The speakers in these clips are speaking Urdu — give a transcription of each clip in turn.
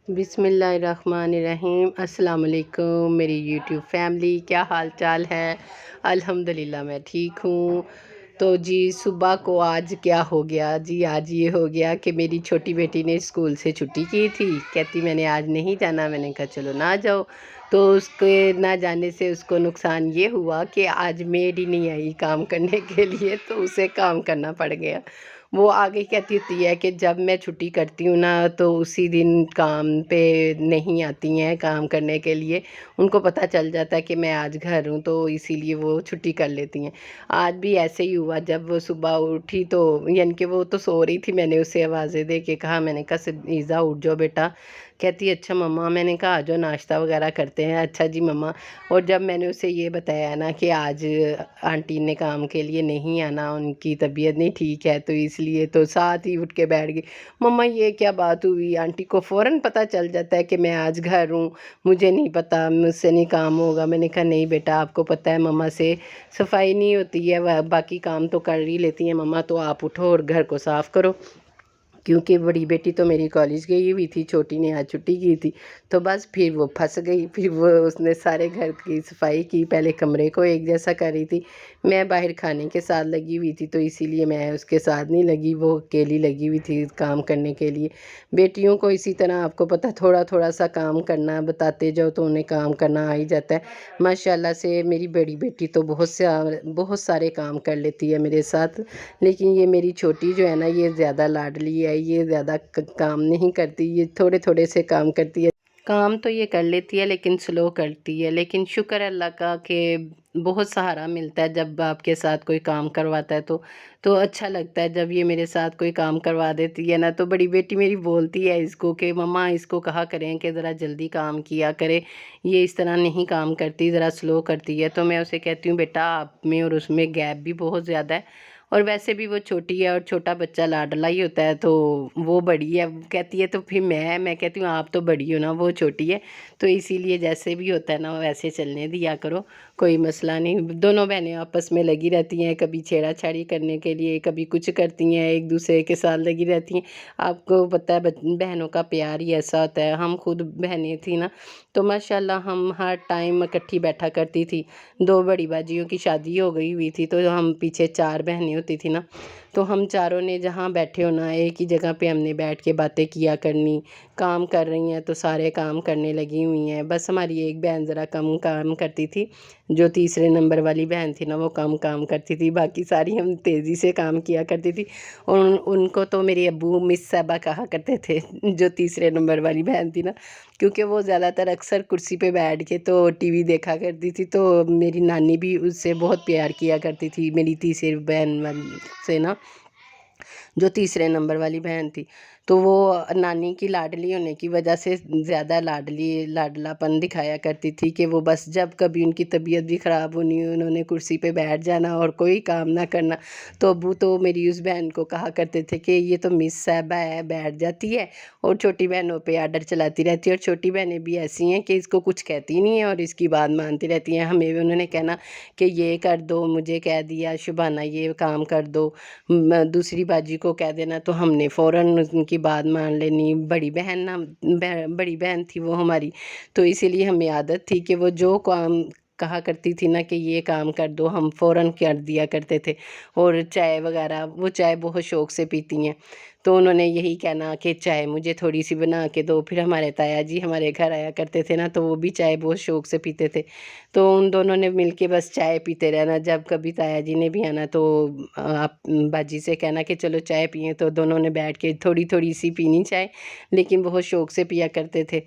بسم اللہ الرحمن الرحیم۔ السلام علیکم میری یوٹیوب فیملی، کیا حال چال ہے؟ الحمدللہ میں ٹھیک ہوں۔ تو جی صبح کو آج کیا ہو گیا جی، آج یہ ہو گیا کہ میری چھوٹی بیٹی نے اسکول سے چھٹی کی تھی، کہتی میں نے آج نہیں جانا، میں نے کہا چلو نہ جاؤ۔ تو اس کے نہ جانے سے اس کو نقصان یہ ہوا کہ آج میڈ ہی نہیں آئی کام کرنے کے لیے، تو اسے کام کرنا پڑ گیا۔ وہ آگے کہتی ہوتی ہے کہ جب میں چھٹی کرتی ہوں نا تو اسی دن کام پہ نہیں آتی ہیں کام کرنے کے لیے، ان کو پتہ چل جاتا ہے کہ میں آج گھر ہوں، تو اسی لیے وہ چھٹی کر لیتی ہیں۔ آج بھی ایسے ہی ہوا، جب وہ صبح اٹھی تو یعنی کہ وہ تو سو رہی تھی، میں نے اسے آوازیں دے کے کہا، میں نے کہا ایزا اٹھ جاؤ بیٹا، کہتی اچھا مما، میں نے کہا آ جاؤ ناشتہ وغیرہ کرتے ہیں، اچھا جی مما۔ اور جب میں نے اسے یہ بتایا نا کہ آج آنٹی نے کام کے لیے نہیں آنا، ان کی طبیعت نہیں ٹھیک ہے، تو اس لیے تو ساتھ ہی اٹھ کے بیٹھ گئی، مما یہ کیا بات ہوئی؟ آنٹی کو فوراً پتہ چل جاتا ہے کہ میں آج گھر ہوں، مجھے نہیں پتہ، مجھ سے نہیں کام ہوگا۔ میں نے کہا نہیں بیٹا، آپ کو پتہ ہے مما سے صفائی نہیں ہوتی ہے، باقی کام تو کر ہی لیتی ہیں مما، تو آپ اٹھو اور گھر کو صاف کرو۔ کیونکہ بڑی بیٹی تو میری کالج گئی ہوئی تھی، چھوٹی نے آج چھٹی کی تھی، تو بس پھر وہ پھنس گئی، پھر وہ اس نے سارے گھر کی صفائی کی، پہلے کمرے کو ایک جیسا کر رہی تھی، میں باہر کھانے کے ساتھ لگی ہوئی تھی، تو اسی لیے میں اس کے ساتھ نہیں لگی، وہ اکیلی لگی ہوئی تھی کام کرنے کے لیے۔ بیٹیوں کو اسی طرح آپ کو پتہ تھوڑا تھوڑا سا کام کرنا بتاتے جاؤ تو انہیں کام کرنا آ ہی جاتا ہے۔ ماشاءاللہ سے میری بڑی بیٹی تو بہت سارے کام کر لیتی ہے میرے ساتھ، لیکن یہ میری چھوٹی جو ہے نا، یہ زیادہ لاڈلی ہے، یہ زیادہ کام نہیں کرتی، یہ تھوڑے تھوڑے سے کام کرتی ہے۔ کام تو یہ کر لیتی ہے لیکن سلو کرتی ہے، لیکن شکر ہے اللہ کا کہ بہت سہارا ملتا ہے جب آپ کے ساتھ کوئی کام کرواتا ہے تو اچھا لگتا ہے جب یہ میرے ساتھ کوئی کام کروا دیتی ہے نا۔ تو بڑی بیٹی میری بولتی ہے اس کو کہ مما اس کو کہا کریں کہ ذرا جلدی کام کیا کرے، یہ اس طرح نہیں کام کرتی، ذرا سلو کرتی ہے۔ تو میں اسے کہتی ہوں بیٹا آپ میں اور اس میں گیپ بھی بہت زیادہ ہے، اور ویسے بھی وہ چھوٹی ہے اور چھوٹا بچہ لاڈلا ہی ہوتا ہے، تو وہ بڑی ہے کہتی ہے، تو پھر میں کہتی ہوں آپ تو بڑی ہو نا، وہ چھوٹی ہے، تو اسی لیے جیسے بھی ہوتا ہے نا ویسے چلنے دیا کرو، کوئی مسئلہ نہیں۔ دونوں بہنیں آپس میں لگی رہتی ہیں، کبھی چھیڑا چھاڑی کرنے کے لیے، کبھی کچھ کرتی ہیں، ایک دوسرے کے ساتھ لگی رہتی ہیں۔ آپ کو پتہ ہے بہنوں کا پیار ہی ایسا ہوتا ہے، ہم خود بہنیں تھیں نا تو ماشاءاللہ ہم ہر ٹائم اکٹھی بیٹھا کرتی تھی۔ دو بڑی باجیوں کی شادی ہو گئی ہوئی تھی، تو ہم پیچھے چار بہنیں ہوتی تھی نا، تو ہم چاروں نے جہاں بیٹھے ہونا، ایک ہی جگہ پہ ہم نے بیٹھ کے باتیں کیا کرنی، کام کر رہی ہیں تو سارے کام کرنے لگی ہوئی ہیں۔ بس ہماری ایک بہن ذرا کم کام کرتی تھی، جو تیسرے نمبر والی بہن تھی نا، وہ کم کام کرتی تھی، باقی ساری ہم تیزی سے کام کیا کرتی تھی۔ اور ان کو تو میرے ابو مس صاحبہ کہا کرتے تھے، جو تیسرے نمبر والی بہن تھی نا، کیونکہ وہ زیادہ تر اکثر کرسی پہ بیٹھ کے تو ٹی وی دیکھا کرتی تھی، تو میری نانی بھی اس سے بہت پیار کیا کرتی تھی، میری تیسری بہن سے نا، جو تیسرے نمبر والی بہن تھی۔ تو وہ نانی کی لاڈلی ہونے کی وجہ سے زیادہ لاڈلا پن دکھایا کرتی تھی، کہ وہ بس جب کبھی ان کی طبیعت بھی خراب ہونی، انہوں نے کرسی پہ بیٹھ جانا اور کوئی کام نہ کرنا، تو ابو تو میری اس بہن کو کہا کرتے تھے کہ یہ تو مس صاحبہ ہے، بیٹھ جاتی ہے اور چھوٹی بہنوں پہ آرڈر چلاتی رہتی ہے، اور چھوٹی بہنیں بھی ایسی ہیں کہ اس کو کچھ کہتی نہیں ہیں اور اس کی بات مانتی رہتی ہیں۔ ہمیں بھی انہوں نے کہنا کہ یہ کر دو، مجھے کہہ دیا شبانہ یہ کام کر دو، دوسری باجی کو کہہ دینا، تو ہم نے فوراً ان کی بات مان لینی۔ بڑی بہن تھی وہ ہماری، تو اسی لیے ہمیں عادت تھی کہ وہ جو کام کہا کرتی تھی نا کہ یہ کام کر دو، ہم فوراً کر دیا کرتے تھے۔ اور چائے وغیرہ، وہ چائے بہت شوق سے پیتی ہیں، تو انہوں نے یہی کہنا کہ چائے مجھے تھوڑی سی بنا کے دو۔ پھر ہمارے تایا جی ہمارے گھر آیا کرتے تھے نا، تو وہ بھی چائے بہت شوق سے پیتے تھے، تو ان دونوں نے مل کے بس چائے پیتے رہنا۔ جب کبھی تایا جی نے بھی آنا تو آپ باجی سے کہنا کہ چلو چائے پئیں، تو دونوں نے بیٹھ کے تھوڑی تھوڑی سی پینی چائے، لیکن بہت شوق سے پیا کرتے تھے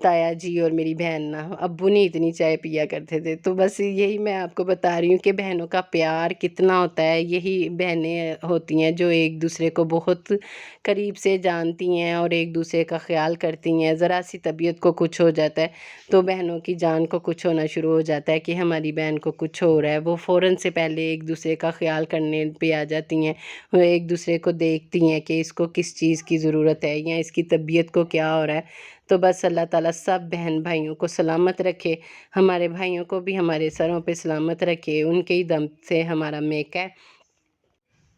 تایا جی اور میری بہن نا، ابو نہیں اتنی چائے پیا کرتے تھے۔ تو بس یہی میں آپ کو بتا رہی ہوں کہ بہنوں کا پیار کتنا ہوتا ہے، یہی بہنیں ہوتی ہیں جو ایک دوسرے کو بہت قریب سے جانتی ہیں اور ایک دوسرے کا خیال کرتی ہیں۔ ذرا سی طبیعت کو کچھ ہو جاتا ہے تو بہنوں کی جان کو کچھ ہونا شروع ہو جاتا ہے کہ ہماری بہن کو کچھ ہو رہا ہے، وہ فوراً سے پہلے ایک دوسرے کا خیال کرنے پہ آ جاتی ہیں، وہ ایک دوسرے کو دیکھتی ہیں کہ اس کو کس چیز کی ضرورت ہے یا اس کی طبیعت کو کیا ہو رہا ہے۔ تو بس اللہ تعالیٰ سب بہن بھائیوں کو سلامت رکھے، ہمارے بھائیوں کو بھی ہمارے سروں پہ سلامت رکھے، ان کے ہی دم سے ہمارا میک ہے۔